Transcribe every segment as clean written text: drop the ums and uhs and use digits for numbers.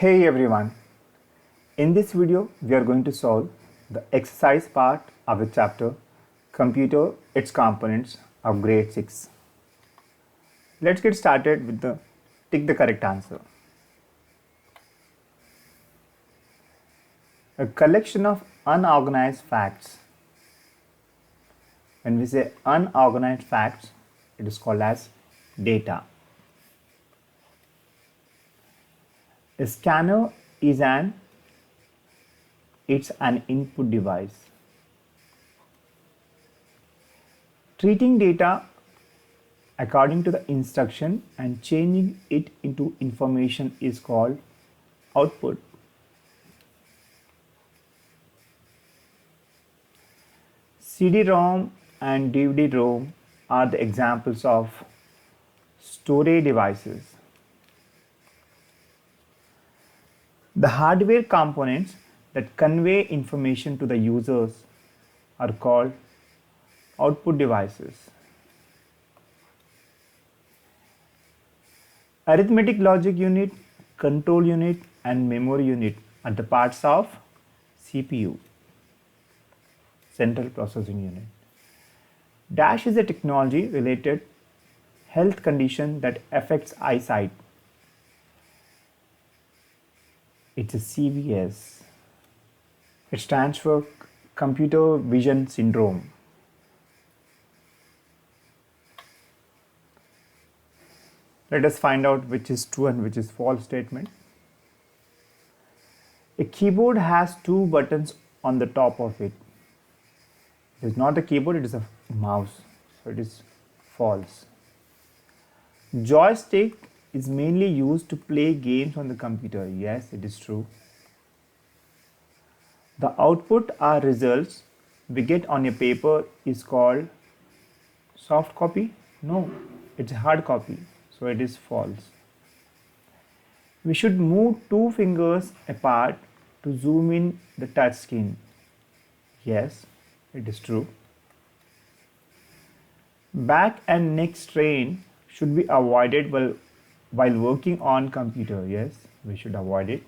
Hey everyone, in this video we are going to solve the exercise part of the chapter Computer, its components of grade 6. Let's get started with the tick the correct answer. A collection of unorganized facts. When we say unorganized facts, it is called as data. A scanner is it's an input device. Treating data according to the instruction and changing it into information is called output. CD-ROM and DVD-ROM are the examples of storage devices. The hardware components that convey information to the users are called output devices. Arithmetic logic unit, control unit, and memory unit are the parts of CPU, central processing unit. DASH is a technology related health condition that affects eyesight. It's a CVS. It stands for computer vision syndrome. Let us find out which is true and which is false statement. A keyboard has two buttons on the top of it. It is not a keyboard, it is a mouse. So it is false. Joystick is mainly used to play games on the computer. Yes, it is true. The output or results we get on a paper is called soft copy. No, it's a hard copy. So it is false. We should move two fingers apart to zoom in the touch screen. Yes, it is true. Back and neck strain should be avoided while working on computer. Yes, we should avoid it.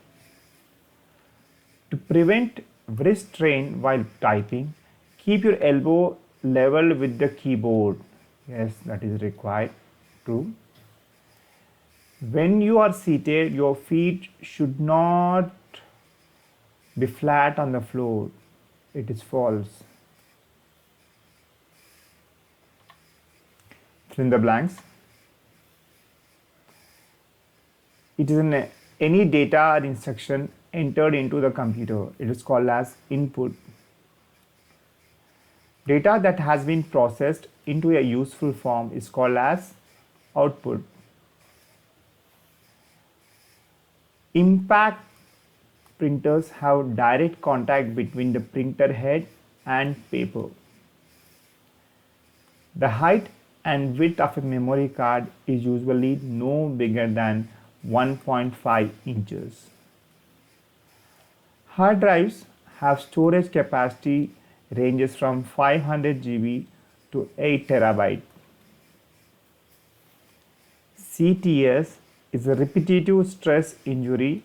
To prevent wrist strain while typing, keep your elbow level with the keyboard. Yes, that is required. True. When you are seated, your feet should not be flat on the floor. It is false. Fill in the blanks. It is any data or instruction entered into the computer. It is called as input. Data that has been processed into a useful form is called as output. Impact printers have direct contact between the printer head and paper. The height and width of a memory card is usually no bigger than 1.5 inches. Hard drives have storage capacity ranges from 500 GB to 8 terabyte. CTS is a repetitive stress injury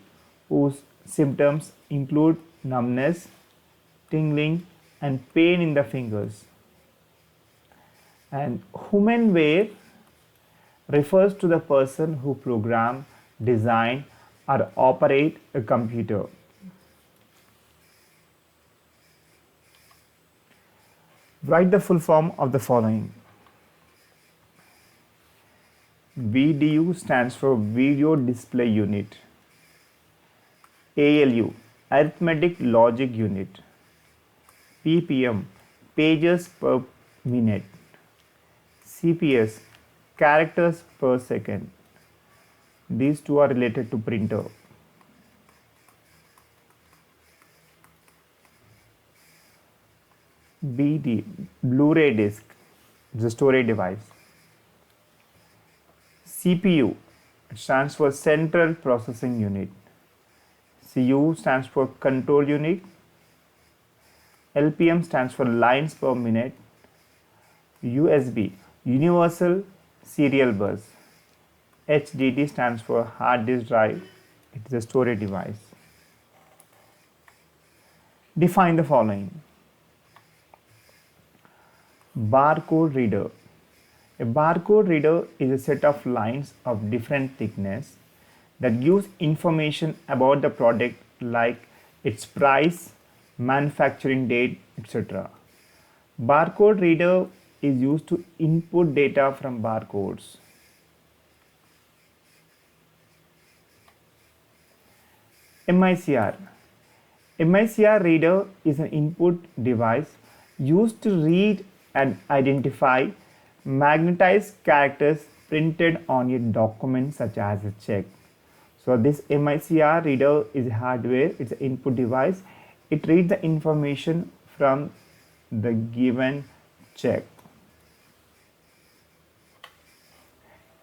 whose symptoms include numbness, tingling, and pain in the fingers. And humanware refers to the person who program, design, or operate a computer. Write the full form of the following. VDU stands for Video Display Unit. ALU, Arithmetic Logic Unit. PPM, Pages per minute. CPS, Characters per second. These two are related to printer. BD, Blu-ray disc, is a storage device. CPU, it stands for Central Processing Unit. CU stands for Control Unit. LPM stands for Lines per minute. USB, Universal Serial Bus. HDD stands for hard disk drive. It is a storage device. Define the following. Barcode reader. A barcode reader is a set of lines of different thickness that gives information about the product like its price, manufacturing date, etc. Barcode reader is used to input data from barcodes. MICR. MICR reader is an input device used to read and identify magnetized characters printed on a document such as a check. So this MICR reader is a hardware, it's an input device. It reads the information from the given check.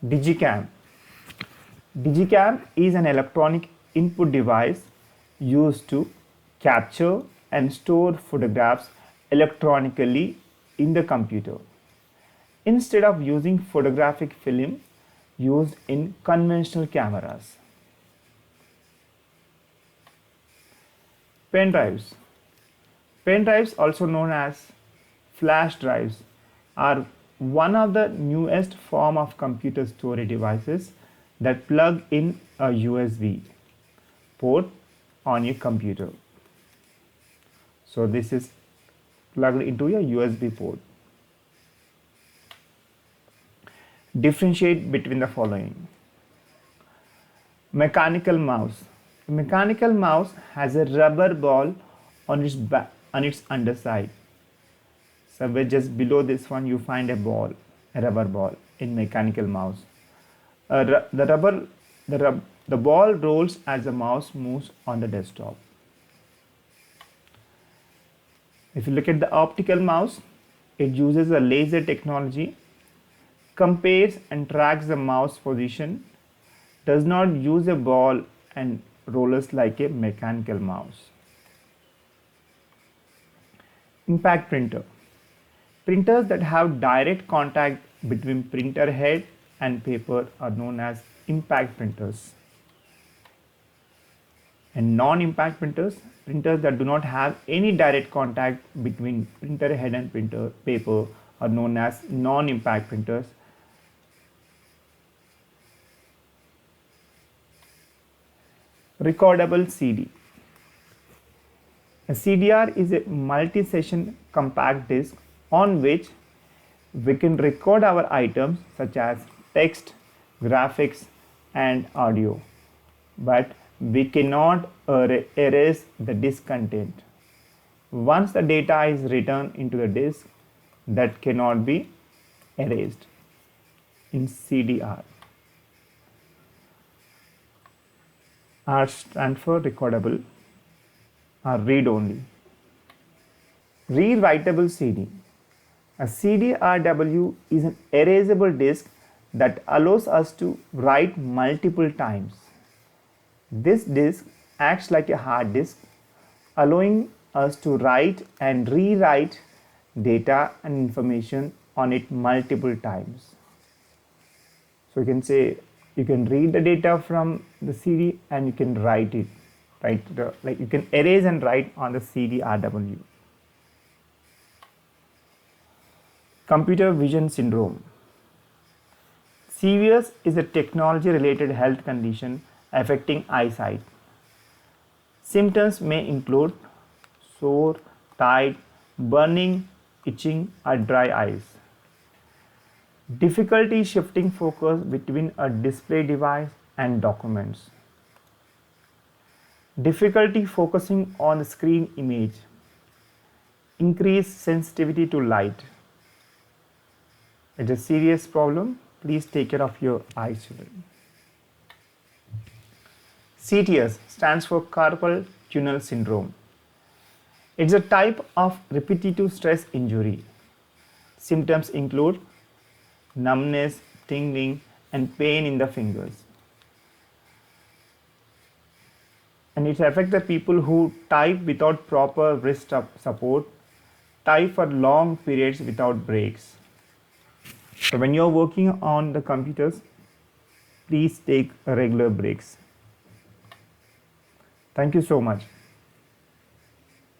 Digicam. Digicam is an electronic input device used to capture and store photographs electronically in the computer instead of using photographic film used in conventional cameras. Pen drives. Pen drives, also known as flash drives, are one of the newest form of computer storage devices that plug in a USB port on your computer. So this is plugged into a USB port. Differentiate between the following. Mechanical mouse. A mechanical mouse has a rubber ball on its underside. Somewhere just below this one you find a rubber ball in mechanical mouse. The ball rolls as the mouse moves on the desktop. If you look at the optical mouse, it uses a laser technology, compares and tracks the mouse position, does not use a ball and rollers like a mechanical mouse. Impact printer. Printers that have direct contact between printer head and paper are known as impact printers. And non-impact printers, printers that do not have any direct contact between printer head and printer paper, are known as non-impact printers. Recordable CD. A CDR is a multi-session compact disc on which we can record our items such as text, graphics and audio, but we cannot erase the disk content. Once the data is written into the disk, that cannot be erased in CDR. R stands for recordable or read only. Rewritable CD. A CD-RW is an erasable disk that allows us to write multiple times. This disk acts like a hard disk, allowing us to write and rewrite data and information on it multiple times. So you can say you can read the data from the CD and you can write it, like you can erase and write on the CD-RW. Computer vision syndrome. CVS is a technology-related health condition affecting eyesight. Symptoms may include sore, tight, burning, itching, or dry eyes. Difficulty shifting focus between a display device and documents. Difficulty focusing on the screen image. Increased sensitivity to light. It's a serious problem. Please take care of your eyes, children. CTS stands for carpal tunnel syndrome. It's a type of repetitive stress injury. Symptoms include numbness, tingling, and pain in the fingers. And it affects the people who type without proper wrist support, type for long periods without breaks. So when you're working on the computers, please take regular breaks. Thank you so much.